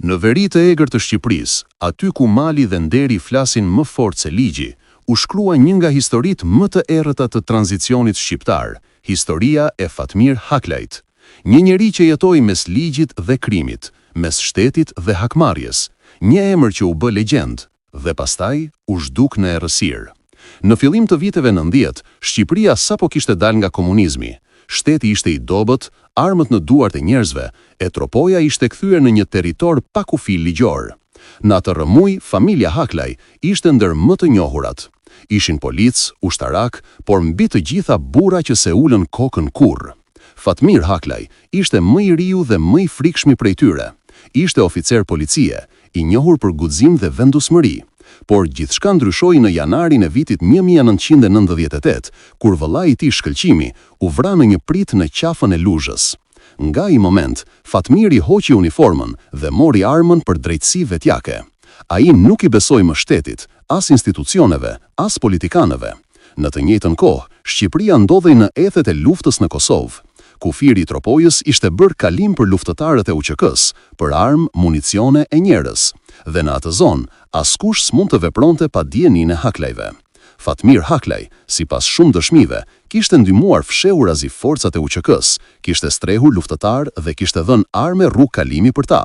Në veri të egër të Shqipërisë, aty ku mali dhe nderi flasin më fort se ligji, u shkrua një nga historitë më të errëta të tranzicionit shqiptar, historia e Fatmir Haklajt. Një njeri që jetoi mes ligjit dhe krimit, mes shtetit dhe hakmarrjes, një emër që u bë legjend dhe pastaj u zhduk në errësirë. Në fillim të viteve 90, Shqipëria sapo kishte dalë nga komunizmi. Shteti ishte i dobët, armët në duart e njerëzve, e tropoja ishte kthyer në një territor pa kufi ligjor. Në atë rrëmuj, familja Haklaj ishte ndër më të njohurat. Ishin polic, ushtarak, por mbi të gjitha burra që se ulën kokën kurrë. Fatmir Haklaj ishte më i riu dhe më i frikshmi prej tyre. Ishte oficer policie, i njohur për guxim dhe vendosmëri. Por gjithçka ndryshoi në janarin e vitit 1998, kur vëllai i tij Shkëlqimi u vra në një prit në qafën e Luzhës. Nga ai moment, Fatmiri hoqi uniformën dhe mori armën për drejtësi vetjake. Ai nuk i besoi më shtetit, as institucioneve, as politikanëve. Në të njëjtën kohë, Shqipëria ndodhej në ethet e luftës në Kosovë. Kufiri i Tropojës ishte bërë kalim për luftëtarët e UÇK-s, për armë, municione e njerëz. Dhe në atë zonë, askush s'mund të vepronte pa dijenin e Haklajve. Fatmir Haklaj, sipas shumë dëshmive, kishte ndihmuar fshehurazi forcat e UÇK-s, kishte strehur luftëtar dhe kishte dhënë armë rrugë kalimi për ta.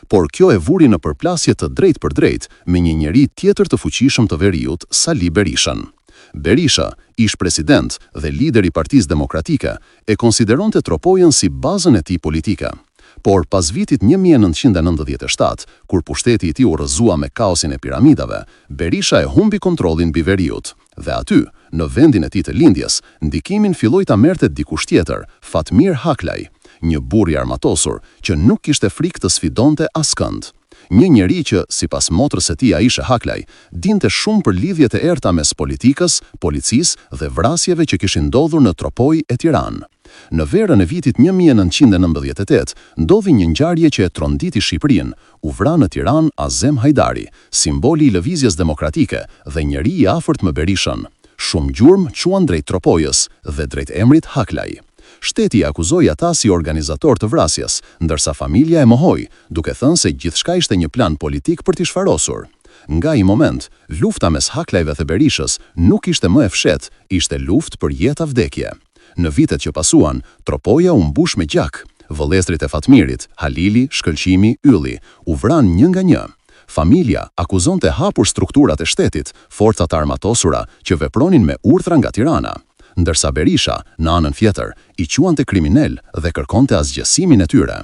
Por kjo e vuri në përplasje të drejtë për drejtë me një njeri tjetër të fuqishëm të veriut, Sali Berishën. Berisha, ish president dhe lider i Partisë Demokratike, e konsideronte Tropojën si bazën e tij politike. Por pas vitit 1997, kur pushteti i tij u rrëzua me kaosin e piramidave, Berisha e humbi kontrollin mbi veriut. Dhe aty, në vendin e tij të lindjes, ndikimin filloi ta merrte dikush tjetër, Fatmir Haklaj, një burr i armatosur që nuk kishte frikë të sfidonte askënd. Një njeri që, sipas motrës së tij Aisha Haklaj, dinte shumë për lidhjet e errta mes politikës, policisë dhe vrasjeve që kishin ndodhur në Tropojë e Tiranë. Në verën e vitit 1998, ndodhi një ngjarje që e tronditi Shqipërinë. U vra në Tiranë Azem Hajdari, simboli i lëvizjes demokratike dhe njeri i afërt me Berishën. Shumë gjurmë quan drejt Tropojës dhe drejt emrit Haklaj. Shteti akuzoi ata si organizator të vrasjes, ndërsa familja e mohoi, duke thënë se gjithçka ishte një plan politik për t'i shfarosur. Nga ai moment, lufta mes Haklajve dhe Berishës nuk ishte më e fshehtë, ishte luftë për jetë a vdekje. Në vitet që pasuan, Tropoja u mbush me gjak. Vëllezrit e Fatmirit, Halili, Shkëlqimi, Ylli, u vran një nga një. Familja akuzonte hapur strukturat e shtetit, forcat armatosura që vepronin me urdhra nga Tirana. Ndërsa Berisha, në anën tjetër, i quante kriminal dhe kërkonte asgjësimin e tyre.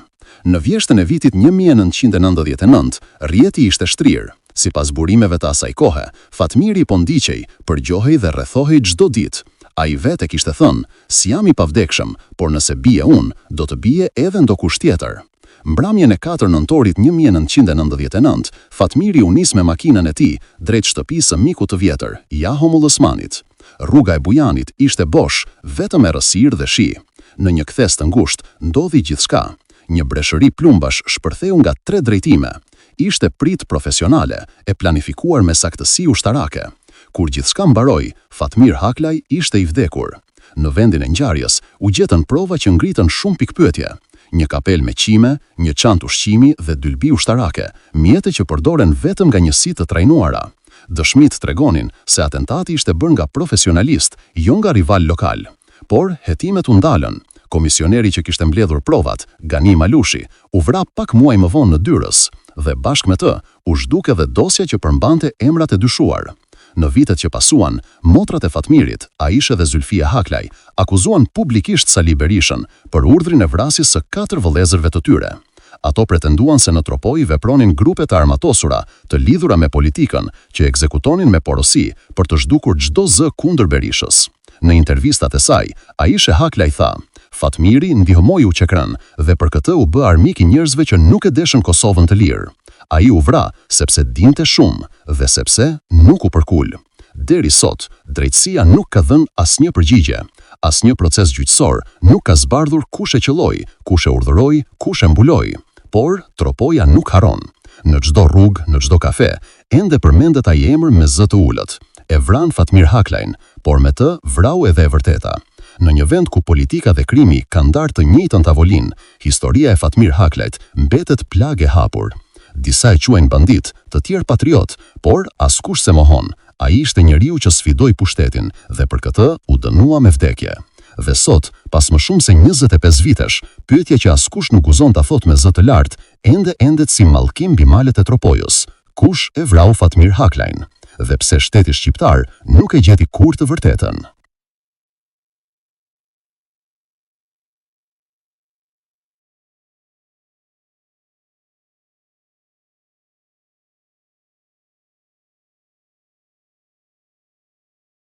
Në vjeshtën e vitit 1999, rrjeti ishte shtrirë. Sipas burimeve të asaj kohe, Fatmiri po ndiqej, përgjohej dhe rrethohej çdo ditë. Ai vetë kishte thënë, si jam i pavdekshëm, por nëse bie unë, do të bie edhe ndokush tjetër. Mbrëmjen e 4 nëntorit 1999, Fatmiri u nis me makinën e tij drejt shtëpisë së mikut të vjetër, Jaho Mullësmanit. Rruga e Bujanit ishte bosh, vetëm errësirë dhe shi. Në një kthes të ngushtë ndodhi gjithçka. Një breshëri plumbash shpërtheu nga 3 drejtime. Ishte prit profesionale, e planifikuar me saktësi ushtarake. Kur gjithçka mbaroi, Fatmir Haklaj ishte i vdekur. Në vendin e ngjarjes u gjetën prova që ngritën shumë pikpyetje. Një kapel me qime, një çantë ushqimi dhe dylbi ushtarake, mjete që përdoren vetëm nga njësi të trajnuara. Dëshmit tregonin se atentati ishte bërë nga profesionalist, jo nga rival lokal. Por hetimet u ndalën. Komisioneri që kishte mbledhur provat, Gani Malushi, u vra pak muaj më vonë në Dyrës dhe bashkë me të u zhduk edhe dosja që përmbante emrat e dyshuar. Në vitet që pasuan, motrat e Fatmirit, Aisha dhe Zylfia Haklaj, akuzuan publikisht Sali Berishën për urdhrin e vrasjes së 4 vëllezërve të tyre. Ato pretenduan se në Tropojë vepronin grupe të armatosura, të lidhura me politikën, që ekzekutonin me porosi për të zhdukur çdo zë kundër Berishës. Në intervistat e saj, Aisha Haklaj tha, Fatmiri ndihmoi UÇK-n dhe për këtë u bë armik i njerëzve që nuk e deshën Kosovën të lirë. Ai u vra sepse dinte shumë dhe sepse nuk u përkul. Deri sot, drejtësia nuk ka dhënë asnjë përgjigje. Asnjë proces gjyqësor nuk ka zbardhur kush e qelloi, kush e urdhëroi, kush e mbuloi. Por Tropoja nuk harron. Në çdo rrugë, në çdo kafe, ende përmendet ai emër me zë të ulët. E vran Fatmir Haklajn, por me të vrau edhe e vërteta. Në një vend ku politika dhe krimi kanë ndarë të njëjtën tavolinë, historia e Fatmir Haklajt mbetet plagë e hapur. Disa e quajnë bandit, të tjerë patriot, por askush se mohon. Ai ishte njeriu që sfidoi pushtetin dhe për këtë u dënua me vdekje. Dhe sot, pas më shumë se 25 vitesh, pyetja që askush nuk guzon ta thot me zë të lartë, endet si mallkim mbi malet e Tropojës. Kush e vrau Fatmir Haklajn? Dhe pse shteti shqiptar nuk e gjeti kurrë të vërtetën?